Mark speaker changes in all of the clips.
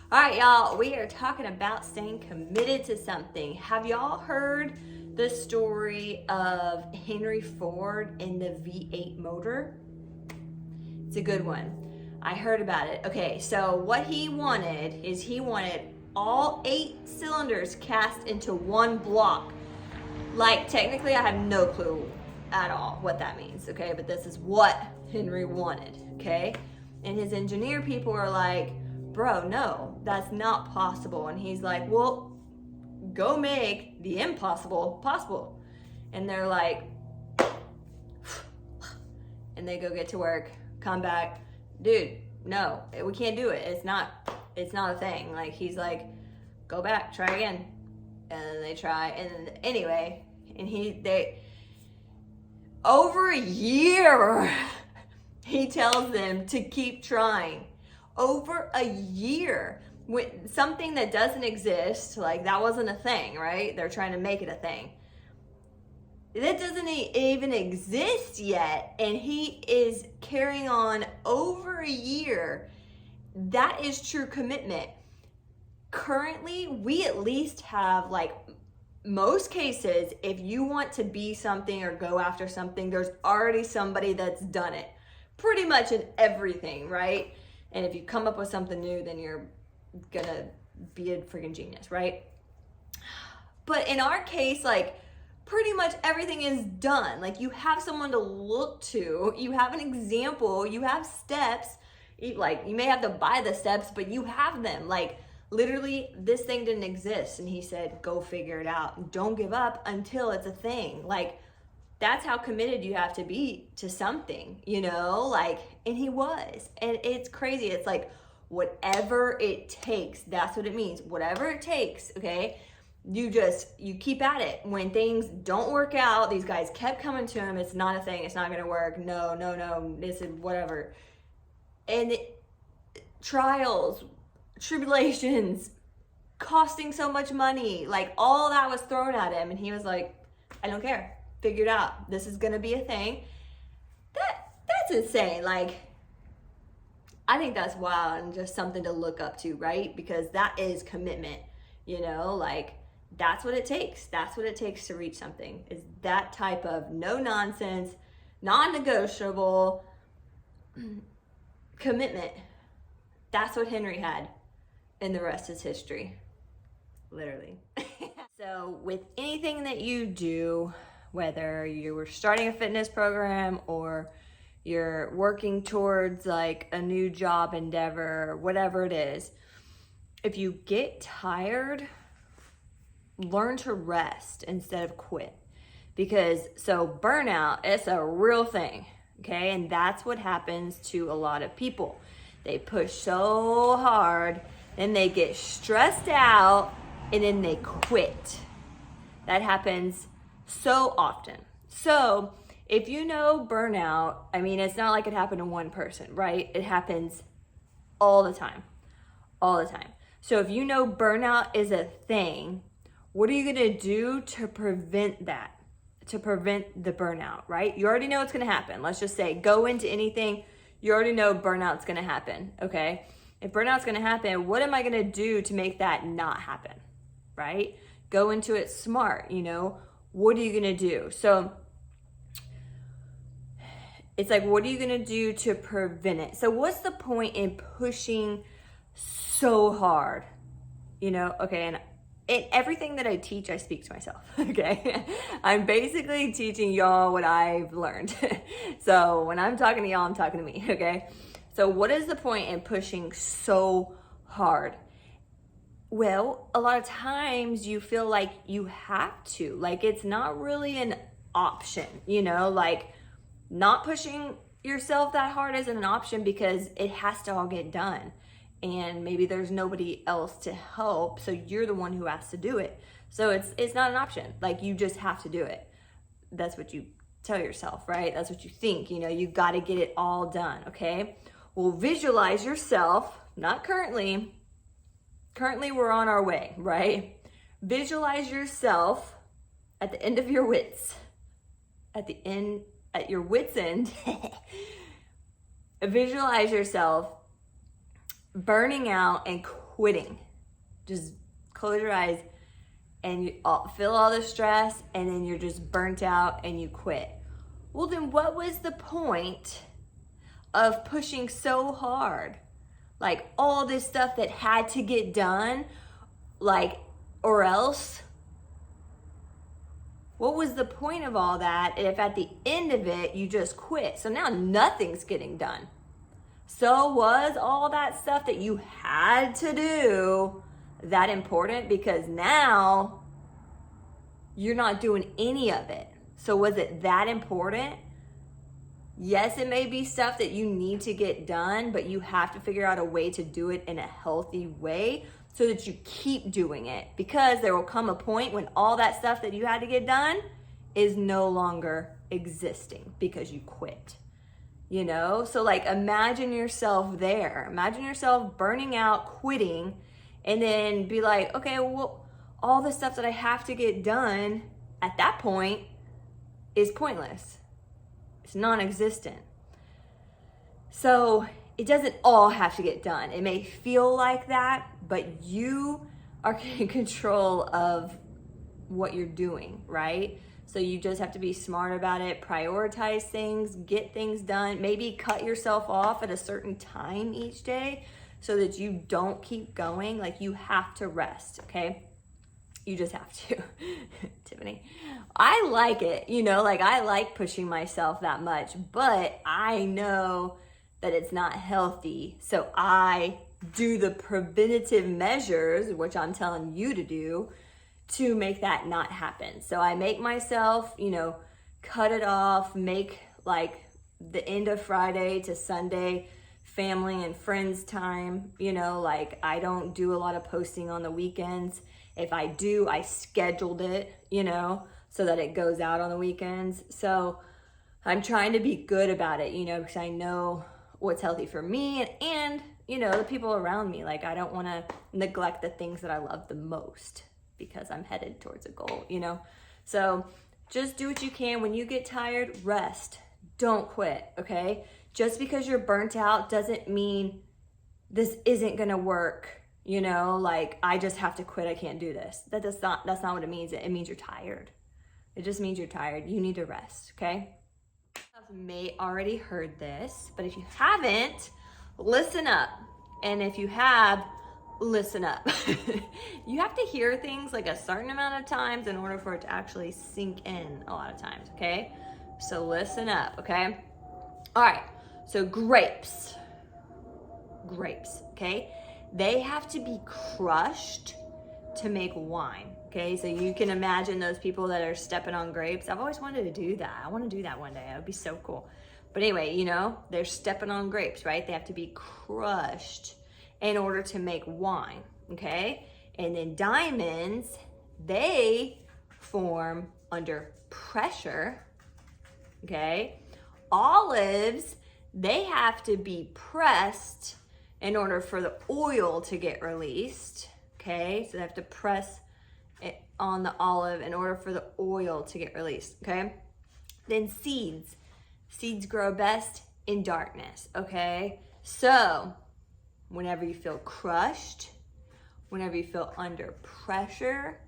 Speaker 1: All right, y'all, we are talking about staying committed to something. Have y'all heard the story of Henry Ford and the V8 motor? It's a good one. I heard about it. Okay, so what he wanted is he wanted all 8 cylinders cast into one block. Like, technically, I have no clue at all what that means, okay? But this is what Henry wanted, okay? And his engineer people are like, bro, no, that's not possible. And he's like, well, go make the impossible possible. And they're like, and they go get to work, come back, dude, no, we can't do it. It's not a thing. Like, he's like, go back, try again. And then they try, and anyway, and they over a year he tells them to keep trying. Over a year with something that doesn't exist, like that wasn't a thing, right? They're trying to make it a thing that doesn't even exist yet, and he is carrying on over a year. That is true commitment. Currently, we at least have, like, most cases, if you want to be something or go after something, there's already somebody that's done it pretty much in everything, right? And if you come up with something new, then you're gonna be a freaking genius, right? But in our case, like, pretty much everything is done. Like, you have someone to look to, you have an example, you have steps. Like, you may have to buy the steps, but you have them. Like, literally, this thing didn't exist, and he said, go figure it out. Don't give up until it's a thing. Like, that's how committed you have to be to something, you know? Like, and he was. And it's crazy. It's like, whatever it takes, that's what it means. Whatever it takes, okay? You keep at it. When things don't work out, these guys kept coming to him. It's not a thing. It's not going to work. No. This is whatever. And trials, tribulations, costing so much money, like, all that was thrown at him, and he was like, I don't care, figure it out, this is gonna be a thing. That's insane. Like, I think that's wild and just something to look up to, right? Because that is commitment, you know? Like, that's what it takes to reach something, is that type of no nonsense, non-negotiable commitment. That's what Henry had, and the rest is history, literally. So with anything that you do, whether you were starting a fitness program or you're working towards, like, a new job endeavor, whatever it is, if you get tired, learn to rest instead of quit. Because, so burnout, it's a real thing, okay? And that's what happens to a lot of people. They push so hard, then they get stressed out, and then they quit. That happens so often. So if you know burnout, I mean, it's not like it happened to one person, right? It happens all the time. So if you know burnout is a thing, what are you gonna do to prevent that? To prevent the burnout, right? You already know it's gonna happen. Let's just say, go into anything, you already know burnout's gonna happen, okay? If burnout's gonna happen, what am I gonna do to make that not happen, right? Go into it smart, you know? What are you gonna do? So it's like, what are you gonna do to prevent it? So what's the point in pushing so hard, you know? Okay, and in everything that I teach, I speak to myself, okay? I'm basically teaching y'all what I've learned. So when I'm talking to y'all, I'm talking to me, okay? So what is the point in pushing so hard? Well, a lot of times you feel like you have to. Like, it's not really an option, you know? Like, not pushing yourself that hard isn't an option because it has to all get done. And maybe there's nobody else to help, so you're the one who has to do it. So it's not an option. Like, you just have to do it. That's what you tell yourself, right? That's what you think. You know, you got to get it all done, okay? Well, visualize yourself, not currently. Currently, we're on our way, right? Visualize yourself at the end of your wits. At your wits' end. Visualize yourself burning out and quitting. Just close your eyes and you feel all the stress, and then you're just burnt out and you quit. Well, then what was the point of pushing so hard? Like all this stuff that had to get done, like, or else? What was the point of all that if at the end of it you just quit? So now nothing's getting done. So was all that stuff that you had to do that important? Because now you're not doing any of it. So was it that important? Yes, it may be stuff that you need to get done, but you have to figure out a way to do it in a healthy way so that you keep doing it, because there will come a point when all that stuff that you had to get done is no longer existing because you quit. You know, so like imagine yourself there. Imagine yourself burning out, quitting, and then be like, okay, well, all the stuff that I have to get done at that point is pointless. It's non-existent. So it doesn't all have to get done. It may feel like that, but you are in control of what you're doing, right? So you just have to be smart about it, prioritize things, get things done, maybe cut yourself off at a certain time each day so that you don't keep going. Like you have to rest, okay? You just have to. Tiffany, I like it, you know, like I like pushing myself that much, but I know that it's not healthy. So I do the preventative measures, which I'm telling you to do, to make that not happen. So I make myself, you know, cut it off, make like the end of Friday to Sunday family and friends time, you know, like I don't do a lot of posting on the weekends. If I do, I scheduled it, you know, so that it goes out on the weekends. So I'm trying to be good about it, you know, because I know what's healthy for me and you know, the people around me. Like I don't want to neglect the things that I love the most because I'm headed towards a goal, you know? So just do what you can. When you get tired, rest. Don't quit, okay? Just because you're burnt out doesn't mean this isn't gonna work, you know? Like, I just have to quit, I can't do this. That's not what it means. It means you're tired. It just means you're tired. You need to rest, okay? You may already heard this, but if you haven't, listen up. And if you have, listen up. You have to hear things like a certain amount of times in order for it to actually sink in a lot of times, okay? So listen up, okay? All right, so grapes, okay? They have to be crushed to make wine, okay? So you can imagine those people that are stepping on grapes. I've always wanted to do that. I want to do that one day. That would be so cool. But anyway, you know, they're stepping on grapes, right? They have to be crushed in order to make wine, okay? And then diamonds, they form under pressure, okay? Olives, they have to be pressed in order for the oil to get released, okay? So they have to press it on the olive in order for the oil to get released, okay? Then seeds. Seeds grow best in darkness, okay? So whenever you feel crushed, whenever you feel under pressure,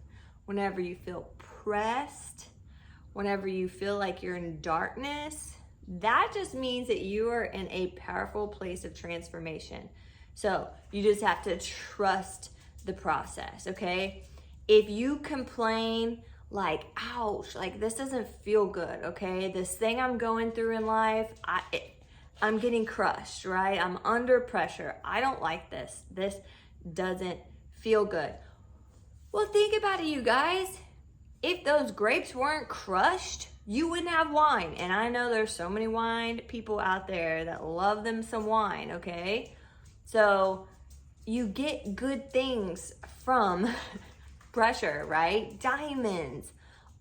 Speaker 1: whenever you feel pressed, whenever you feel like you're in darkness, that just means that you are in a powerful place of transformation. So you just have to trust the process, okay? If you complain like, ouch, like this doesn't feel good, okay? This thing I'm going through in life, I'm getting crushed, right? I'm under pressure. I don't like this. This doesn't feel good. Well, think about it, you guys. If those grapes weren't crushed, you wouldn't have wine. And I know there's so many wine people out there that love them some wine, okay? So you get good things from pressure, right? Diamonds,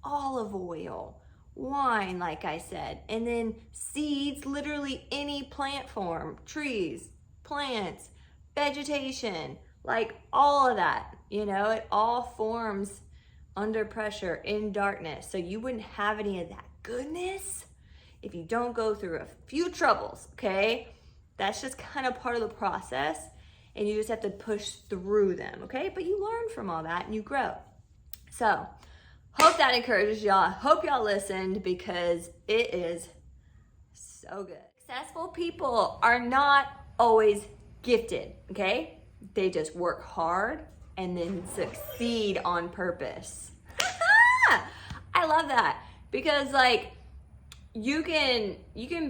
Speaker 1: olive oil, wine, like I said, and then seeds, literally any plant form, trees, plants, vegetation, like all of that, you know, it all forms under pressure in darkness. So you wouldn't have any of that goodness if you don't go through a few troubles, okay? That's just kind of part of the process. and you just have to push through them, okay? But you learn from all that and you grow. So, hope that encourages y'all. Hope y'all listened because it is so good. Successful people are not always gifted, okay? They just work hard and then succeed on purpose. I love that because like you can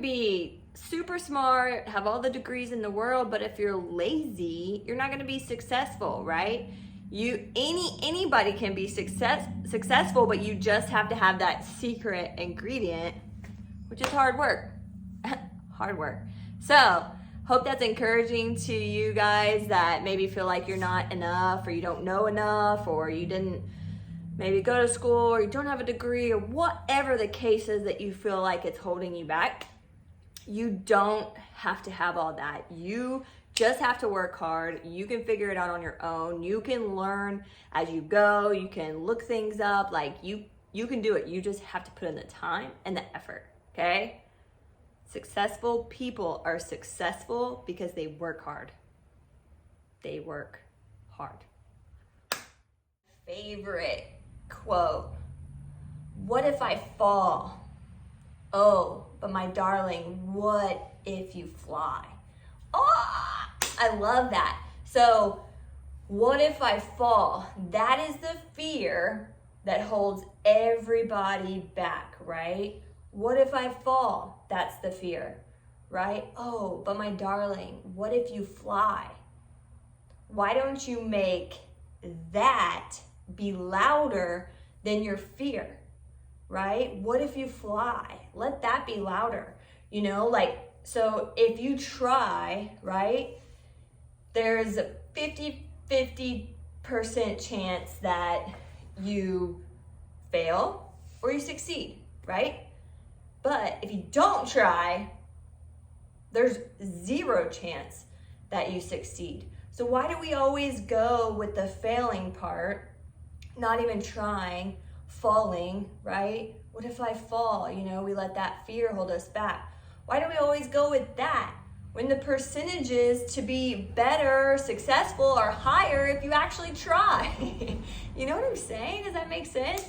Speaker 1: be super smart, have all the degrees in the world, but if you're lazy, you're not going to be successful, right? Anybody can be successful, but you just have to have that secret ingredient, which is hard work. Hard work. So, hope that's encouraging to you guys that maybe feel like you're not enough, or you don't know enough, or you didn't maybe go to school, or you don't have a degree, or whatever the case is that you feel like it's holding you back. You don't have to have all that. You just have to work hard. You can figure it out on your own. You can learn as you go. You can look things up. Like you can do it. You just have to put in the time and the effort, okay? Successful people are successful because they work hard. They work hard. Favorite quote. What if I fall? Oh, but my darling, what if you fly? Oh, I love that. So, what if I fall? That is the fear that holds everybody back, right? What if I fall? That's the fear, right? Oh, but my darling, what if you fly? Why don't you make that be louder than your fear, right? What if you fly? Let that be louder, so if you try, right, there's a 50% chance that you fail or you succeed, right? But if you don't try, there's 0 chance that you succeed. So why do we always go with the failing part, not even trying, falling, right? What if I fall? We let that fear hold us back. Why do we always go with that when the percentages to be better, successful are higher if you actually try? You know what I'm saying? Does that make sense?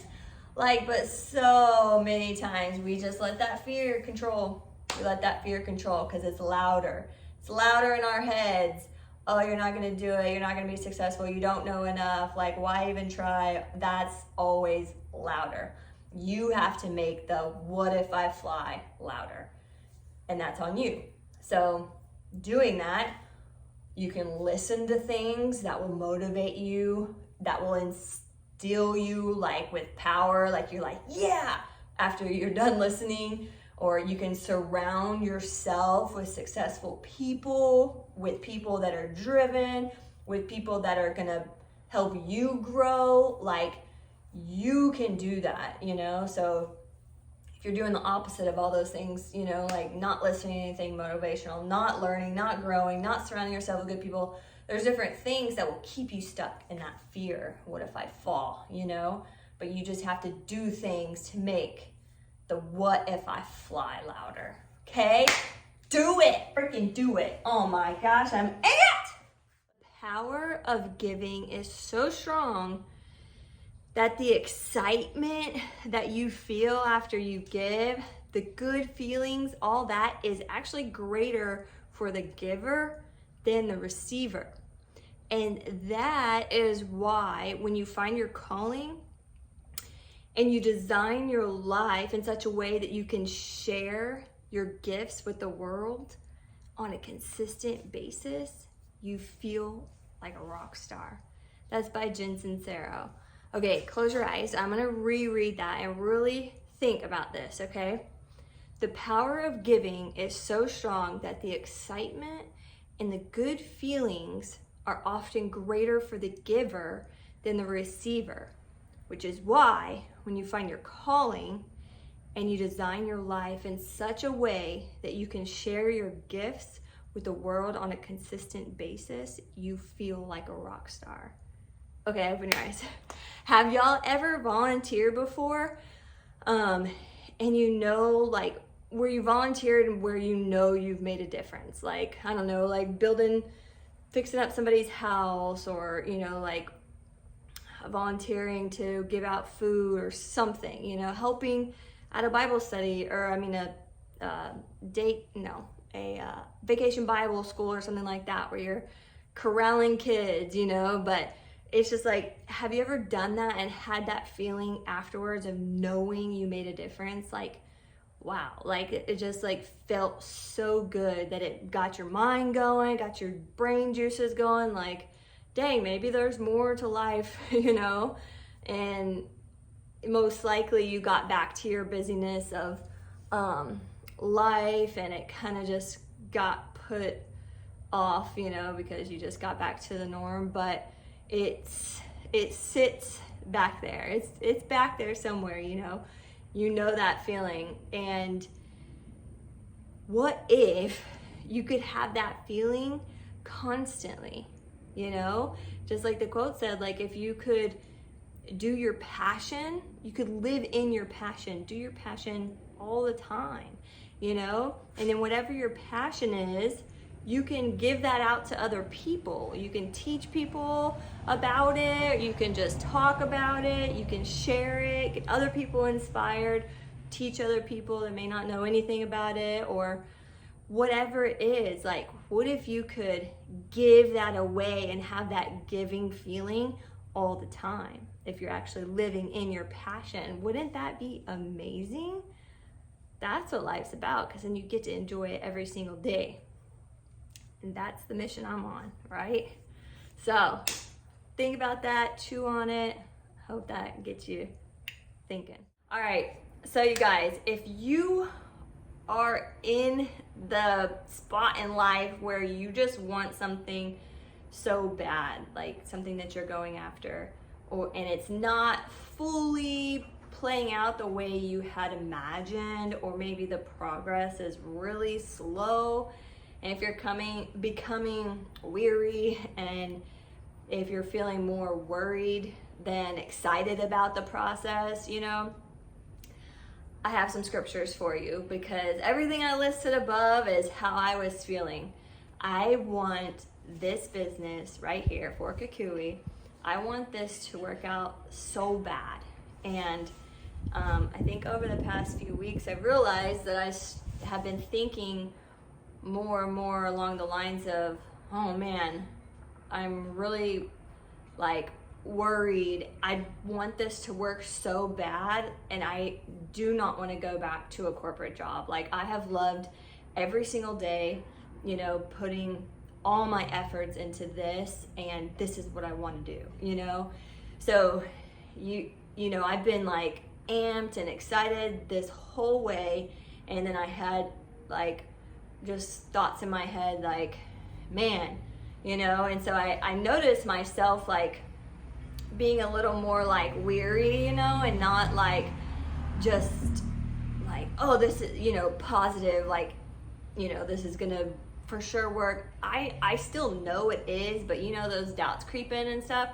Speaker 1: But so many times we just let that fear control. We let that fear control because it's louder. It's louder in our heads. Oh, you're not going to do it. You're not going to be successful. You don't know enough. Why even try? That's always louder. You have to make the what if I fly louder. And that's on you. So doing that, you can listen to things that will motivate you, that will instill you with power. You're yeah, after you're done listening. Or you can surround yourself with successful people, with people that are driven, with people that are gonna help you grow. You can do that, So if you're doing the opposite of all those things, not listening to anything motivational, not learning, not growing, not surrounding yourself with good people, there's different things that will keep you stuck in that fear. What if I fall, But you just have to do things to make the what if I fly louder, okay? Do it, freaking do it. Oh my gosh, I'm in it! The power of giving is so strong that the excitement that you feel after you give, the good feelings, all that is actually greater for the giver than the receiver. And that is why when you find your calling and you design your life in such a way that you can share your gifts with the world on a consistent basis, you feel like a rock star. That's by Jen Sincero. Okay, close your eyes. I'm gonna reread that and really think about this, okay? The power of giving is so strong that the excitement and the good feelings are often greater for the giver than the receiver, which is why when you find your calling and you design your life in such a way that you can share your gifts with the world on a consistent basis, you feel like a rock star. Okay, open your eyes. Have y'all ever volunteered before? And where you volunteered and where you've made a difference? Building fixing up somebody's house, or, you know, like volunteering to give out food or something, you know, helping at a Bible study, or a vacation Bible school or something like that, where you're corralling kids, you know. But it's just like, have you ever done that and had that feeling afterwards of knowing you made a difference? Like, wow, like it just like felt so good that it got your mind going, got your brain juices going, like, dang, maybe there's more to life, you know. And most likely you got back to your busyness of life, and it kind of just got put off, you know, because you just got back to the norm. But it sits back there. It's back there somewhere, you know. You know that feeling. And what if you could have that feeling constantly, you know? Just like the quote said, like, if you could do your passion, you could live in your passion, do your passion all the time, you know? And then whatever your passion is, you can give that out to other people. You can teach people about it. You can just talk about it. You can share it, get other people inspired, teach other people that may not know anything about it, or whatever it is. Like, what if you could give that away and have that giving feeling all the time? If you're actually living in your passion, wouldn't that be amazing? That's what life's about, because then you get to enjoy it every single day. And that's the mission I'm on, right? So think about that, chew on it. Hope that gets you thinking. All right, so you guys, if you are in the spot in life where you just want something so bad, like something that you're going after, and it's not fully playing out the way you had imagined, or maybe the progress is really slow, and if you're becoming weary, and if you're feeling more worried than excited about the process, you know, I have some scriptures for you, because everything I listed above is how I was feeling. I want this business right here, 4Kukui, I want this to work out so bad. And I think over the past few weeks, I've realized that I have been thinking more and more along the lines of, oh man, I'm really like worried. I want this to work so bad, and I do not want to go back to a corporate job. Like, I have loved every single day, you know, putting all my efforts into this, and this is what I want to do, you know. So you know, I've been like amped and excited this whole way, and then I had like just thoughts in my head like, man, you know. And so I noticed myself like being a little more like weary, you know, and not like just like, oh, this is, you know, positive, like, you know, this is gonna for sure work. I still know it is, but you know, those doubts creep in and stuff.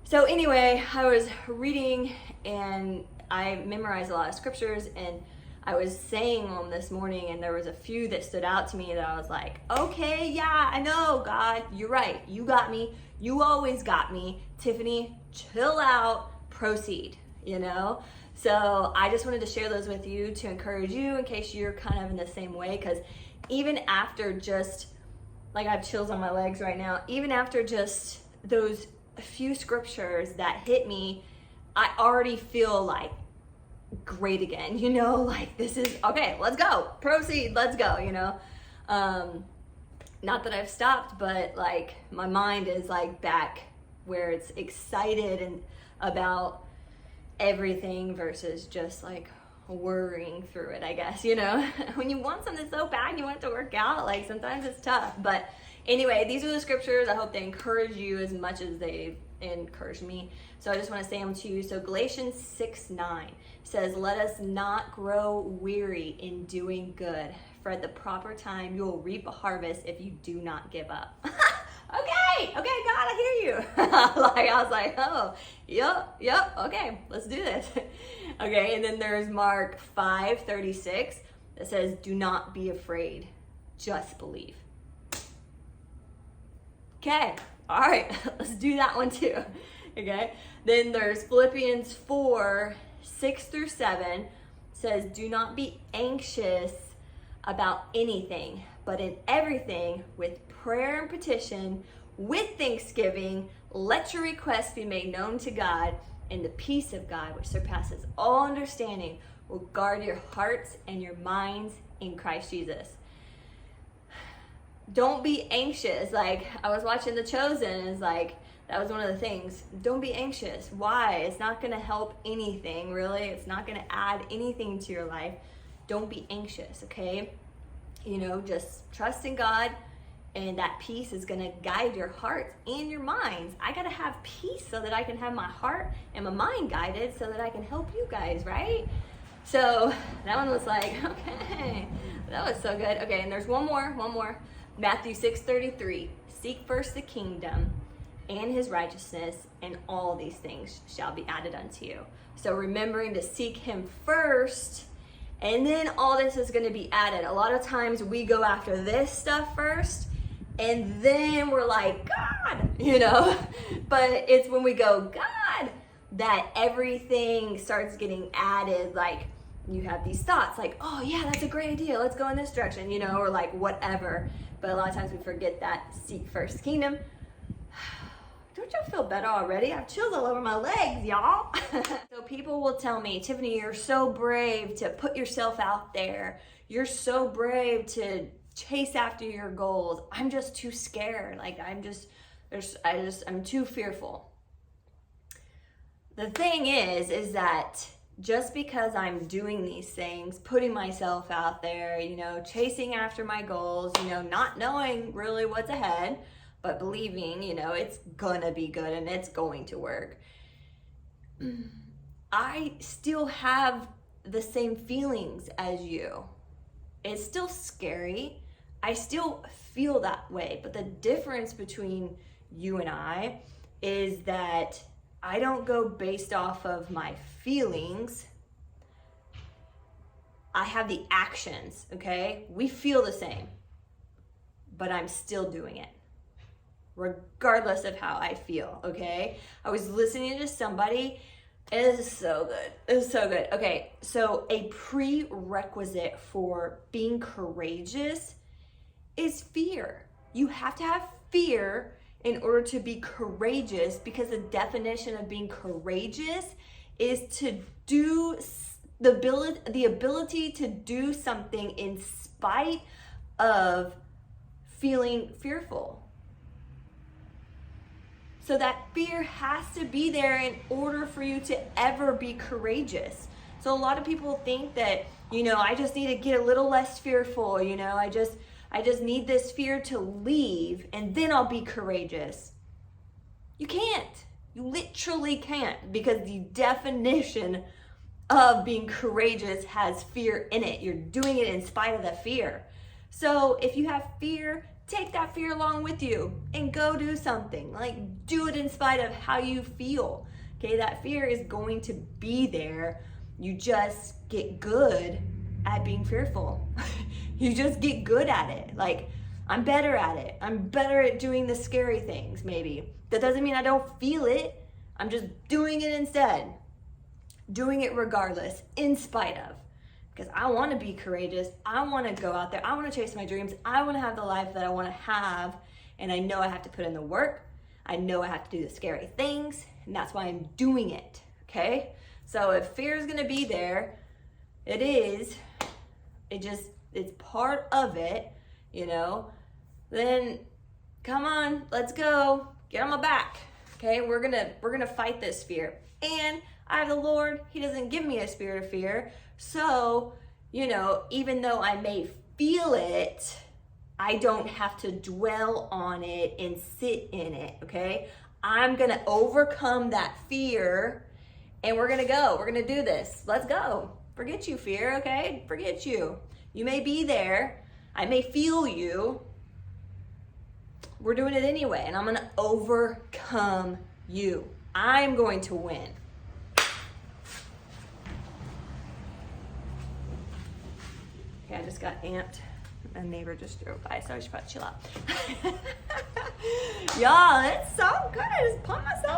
Speaker 1: So anyway, I was reading and I memorized a lot of scriptures, and I was saying them this morning, and there was a few that stood out to me that I was like, okay, yeah, I know, God, you're right. You got me. You always got me. Tiffany, chill out, proceed, you know? So I just wanted to share those with you to encourage you in case you're kind of in the same way, because even after just, like, I have chills on my legs right now, even after just those few scriptures that hit me, I already feel like great again, you know, like this is okay, let's go, proceed, let's go, you know. Not that I've stopped, but like my mind is like back where it's excited and about everything versus just like worrying through it, I guess, you know. When you want something so bad, you want it to work out, like sometimes it's tough. But anyway, these are the scriptures. I hope they encourage you as much as they've encouraged me. So I just want to say them to you. So Galatians 6:9 says, let us not grow weary in doing good, for at the proper time you will reap a harvest if you do not give up. Okay, God, I hear you. Like, I was like, oh, yep, okay, let's do this. Okay, and then there's Mark 5:36 that says, do not be afraid, just believe. Okay, all right, let's do that one too. Okay, then there's Philippians 4, 6 through 7 says, do not be anxious about anything, but in everything with prayer and petition, with thanksgiving, let your requests be made known to God, and the peace of God, which surpasses all understanding, will guard your hearts and your minds in Christ Jesus. Don't be anxious. Like, I was watching The Chosen, and it's like, that was one of the things. Don't be anxious. Why? It's not going to help anything, really. It's not going to add anything to your life. Don't be anxious, okay? You know, just trust in God, and that peace is going to guide your heart and your minds. I got to have peace so that I can have my heart and my mind guided so that I can help you guys, right? So that one was like, okay, that was so good. Okay, and there's one more. Matthew 6:33. Seek first the kingdom and his righteousness, and all these things shall be added unto you. So remembering to seek him first, and then all this is going to be added. A lot of times we go after this stuff first, and then we're like, God, you know, but it's when we go, God, that everything starts getting added. Like, you have these thoughts like, oh yeah, that's a great idea, let's go in this direction, you know, or like whatever. But a lot of times we forget that seek first kingdom. Don't y'all feel better already? I have chills all over my legs, y'all. So people will tell me, Tiffany, you're so brave to put yourself out there. You're so brave to chase after your goals. I'm just too scared. Like, I'm too fearful. The thing is that just because I'm doing these things, putting myself out there, you know, chasing after my goals, you know, not knowing really what's ahead, but believing, you know, it's gonna be good and it's going to work, I still have the same feelings as you. It's still scary. I still feel that way. But the difference between you and I is that I don't go based off of my feelings. I have the actions, okay? We feel the same, but I'm still doing it, regardless of how I feel, okay? I was listening to somebody, and this is so good. It is so good. Okay, so a prerequisite for being courageous is fear. You have to have fear in order to be courageous, because the definition of being courageous is to do the ability to do something in spite of feeling fearful. So that fear has to be there in order for you to ever be courageous. So a lot of people think that, you know, I just need to get a little less fearful, you know, I just need this fear to leave and then I'll be courageous. You can't. You literally can't, because the definition of being courageous has fear in it. You're doing it in spite of the fear. So if you have fear, take that fear along with you and go do something. Like, do it in spite of how you feel. Okay, that fear is going to be there. You just get good at being fearful. You just get good at it. Like, I'm better at it. I'm better at doing the scary things, maybe. That doesn't mean I don't feel it. I'm just doing it instead. Doing it regardless, in spite of. Because I want to be courageous. I want to go out there. I want to chase my dreams. I want to have the life that I want to have. And I know I have to put in the work. I know I have to do the scary things. And that's why I'm doing it. Okay? So if fear is going to be there, it is. It's part of it, you know. Then come on, let's go. Get on my back. Okay? We're gonna fight this fear. And I have the Lord. He doesn't give me a spirit of fear. So, you know, even though I may feel it, I don't have to dwell on it and sit in it, okay? I'm gonna overcome that fear, and we're gonna go. We're gonna do this. Let's go. Forget you, fear, okay? Forget you. You may be there. I may feel you. We're doing it anyway, and I'm gonna overcome you. I'm going to win. Okay, I just got amped. A neighbor just drove by, so I should probably chill out. Y'all, it's so good. I just pumped myself